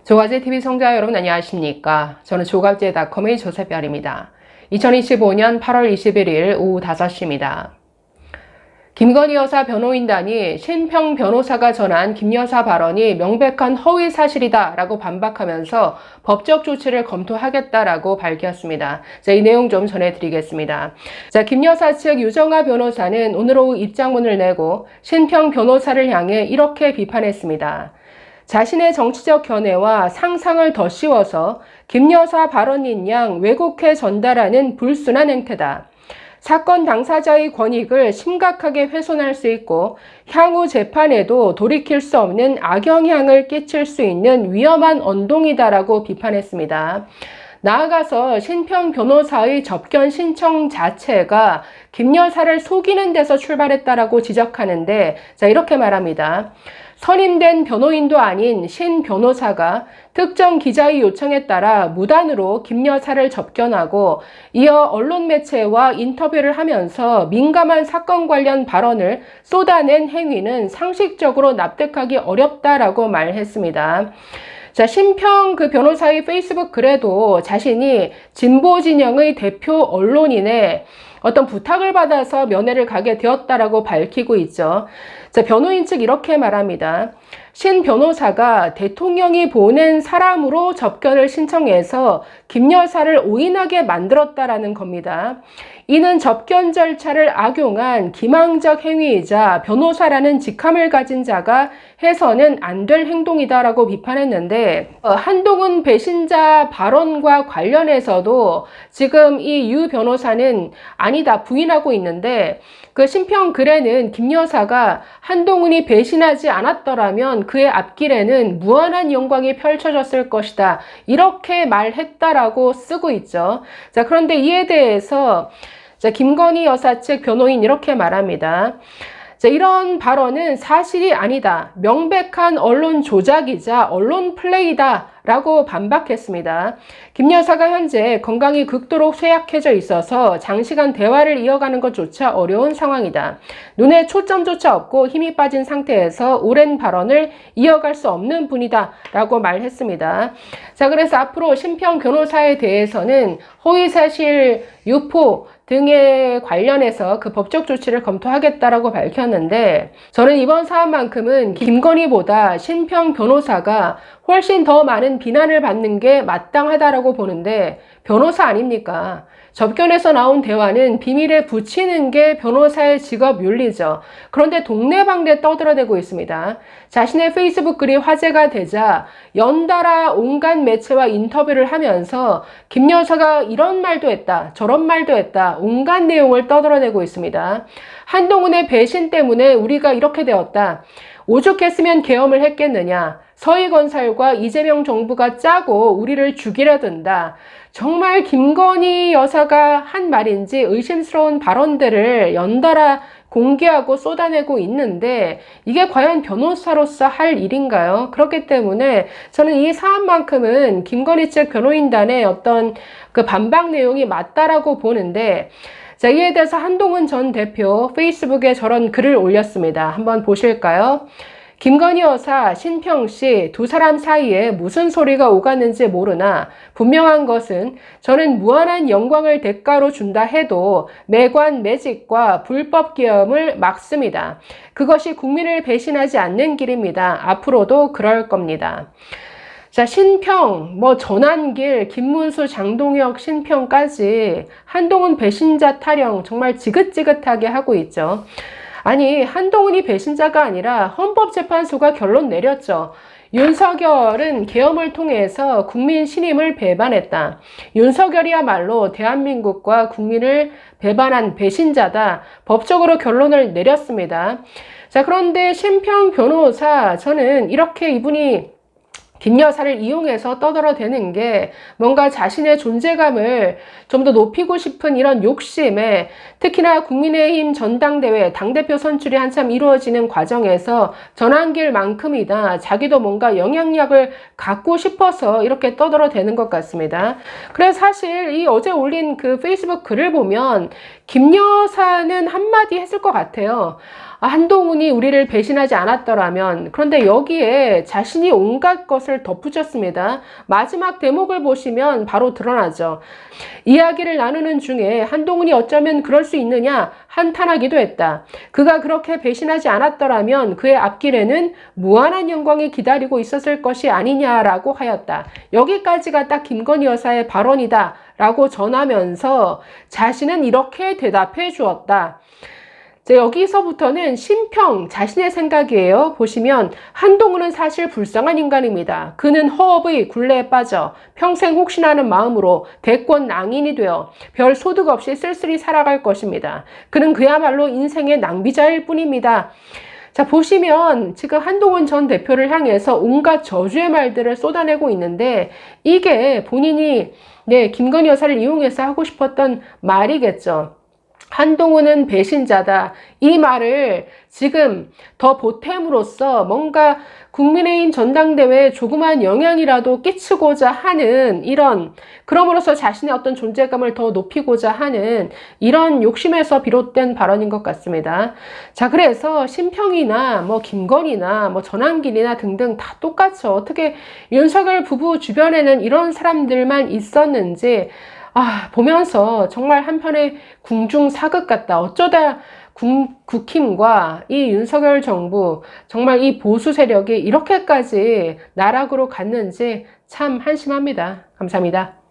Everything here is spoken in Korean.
조가제TV 시청자 여러분 안녕하십니까? 저는 조가제닷컴의 조세별입니다. 2025년 8월 21일 오후 5시입니다. 김건희 여사 변호인단이 신평 변호사가 전한 김 여사 발언이 명백한 허위 사실이다 라고 반박하면서 법적 조치를 검토하겠다라고 밝혔습니다. 자, 이 내용 좀 전해드리겠습니다. 자, 김 여사 측 유정아 변호사는 오늘 오후 입장문을 내고 신평 변호사를 향해 이렇게 비판했습니다. 자신의 정치적 견해와 상상을 더 씌워서 김 여사 발언인 양 왜곡해 전달하는 불순한 행태다. 사건 당사자의 권익을 심각하게 훼손할 수 있고 향후 재판에도 돌이킬 수 없는 악영향을 끼칠 수 있는 위험한 언동이다라고 비판했습니다. 나아가서 신평 변호사의 접견 신청 자체가 김 여사를 속이는 데서 출발했다라고 지적하는데, 자, 이렇게 말합니다. 선임된 변호인도 아닌 신 변호사가 특정 기자의 요청에 따라 무단으로 김 여사를 접견하고 이어 언론 매체와 인터뷰를 하면서 민감한 사건 관련 발언을 쏟아낸 행위는 상식적으로 납득하기 어렵다라고 말했습니다. 자, 신평 변호사의 페이스북 글에도 자신이 진보 진영의 대표 언론인의 어떤 부탁을 받아서 면회를 가게 되었다라고 밝히고 있죠. 자, 변호인 측 이렇게 말합니다. 신 변호사가 대통령이 보낸 사람으로 접견을 신청해서 김 여사를 오인하게 만들었다라는 겁니다. 이는 접견 절차를 악용한 기망적 행위이자 변호사라는 직함을 가진 자가 해서는 안 될 행동이다라고 비판했는데, 한동훈 배신자 발언과 관련해서도 지금 이 유 변호사는 아니다 부인하고 있는데, 그 신평 글에는 김 여사가 한동훈이 배신하지 않았더라면 그의 앞길에는 무한한 영광이 펼쳐졌을 것이다, 이렇게 말했다라고 쓰고 있죠. 자, 그런데 이에 대해서 자, 김건희 여사 측 변호인 이렇게 말합니다. 자, 이런 발언은 사실이 아니다. 명백한 언론 조작이자 언론 플레이다 라고 반박했습니다. 김 여사가 현재 건강이 극도로 쇠약해져 있어서 장시간 대화를 이어가는 것조차 어려운 상황이다. 눈에 초점조차 없고 힘이 빠진 상태에서 오랜 발언을 이어갈 수 없는 분이다 라고 말했습니다. 자, 그래서 앞으로 신평 변호사에 대해서는 허위사실 유포 등에 관련해서 그 법적 조치를 검토하겠다라고 밝혔는데, 저는 이번 사안만큼은 김건희보다 신평 변호사가 훨씬 더 많은 비난을 받는 게 마땅하다라고 보는데, 변호사 아닙니까? 접견에서 나온 대화는 비밀에 붙이는 게 변호사의 직업 윤리죠. 그런데 동네방네 떠들어대고 있습니다. 자신의 페이스북 글이 화제가 되자 연달아 온갖 매체와 인터뷰를 하면서 김 여사가 이런 말도 했다, 저런 말도 했다, 온갖 내용을 떠들어대고 있습니다. 한동훈의 배신 때문에 우리가 이렇게 되었다. 오죽했으면 계엄을 했겠느냐. 서희건설과 이재명 정부가 짜고 우리를 죽이려 든다. 정말 김건희 여사가 한 말인지 의심스러운 발언들을 연달아 공개하고 쏟아내고 있는데, 이게 과연 변호사로서 할 일인가요? 그렇기 때문에 저는 이 사안만큼은 김건희 측 변호인단의 어떤 그 반박 내용이 맞다라고 보는데, 자, 이에 대해서 한동훈 전 대표 페이스북에 저런 글을 올렸습니다. 한번 보실까요? 김건희 여사, 신평씨 두 사람 사이에 무슨 소리가 오갔는지 모르나 분명한 것은 저는 무한한 영광을 대가로 준다 해도 매관 매직과 불법 계엄을 막습니다. 그것이 국민을 배신하지 않는 길입니다. 앞으로도 그럴 겁니다. 자, 신평, 전한길, 김문수, 장동혁, 신평까지 한동훈 배신자 타령 정말 지긋지긋하게 하고 있죠. 아니, 한동훈이 배신자가 아니라 헌법재판소가 결론 내렸죠. 윤석열은 계엄을 통해서 국민 신임을 배반했다. 윤석열이야말로 대한민국과 국민을 배반한 배신자다. 법적으로 결론을 내렸습니다. 자, 그런데 신평 변호사, 저는 이렇게 이분이 김 여사를 이용해서 떠들어대는 게 뭔가 자신의 존재감을 좀 더 높이고 싶은 이런 욕심에, 특히나 국민의힘 전당대회 당대표 선출이 한참 이루어지는 과정에서 전환길만큼이나 자기도 뭔가 영향력을 갖고 싶어서 이렇게 떠들어대는 것 같습니다. 그래서 사실 이 어제 올린 그 페이스북 글을 보면 김 여사는 한마디 했을 것 같아요. 한동훈이 우리를 배신하지 않았더라면. 그런데 여기에 자신이 온갖 것을 덧붙였습니다. 마지막 대목을 보시면 바로 드러나죠. 이야기를 나누는 중에 한동훈이 어쩌면 그럴 수 있느냐 한탄하기도 했다. 그가 그렇게 배신하지 않았더라면 그의 앞길에는 무한한 영광이 기다리고 있었을 것이 아니냐라고 하였다. 여기까지가 딱 김건희 여사의 발언이다 라고 전하면서 자신은 이렇게 대답해 주었다. 여기서부터는 심평 자신의 생각이에요. 보시면 한동훈은 사실 불쌍한 인간입니다. 그는 허업의 굴레에 빠져 평생 혹시나는 마음으로 대권 낭인이 되어 별 소득 없이 쓸쓸히 살아갈 것입니다. 그는 그야말로 인생의 낭비자일 뿐입니다. 자, 보시면 지금 한동훈 전 대표를 향해서 온갖 저주의 말들을 쏟아내고 있는데 이게 본인이 김건희 여사를 이용해서 하고 싶었던 말이겠죠. 한동훈은 배신자다. 이 말을 지금 더 보탬으로써 뭔가 국민의힘 전당대회에 조그만 영향이라도 끼치고자 하는 그럼으로써 자신의 어떤 존재감을 더 높이고자 하는 이런 욕심에서 비롯된 발언인 것 같습니다. 자, 그래서 심평이나 김건희나 전한길이나 등등 다 똑같죠. 어떻게 윤석열 부부 주변에는 이런 사람들만 있었는지 보면서 정말 한편의 궁중사극 같다. 어쩌다 국힘과 이 윤석열 정부, 정말 이 보수 세력이 이렇게까지 나락으로 갔는지 참 한심합니다. 감사합니다.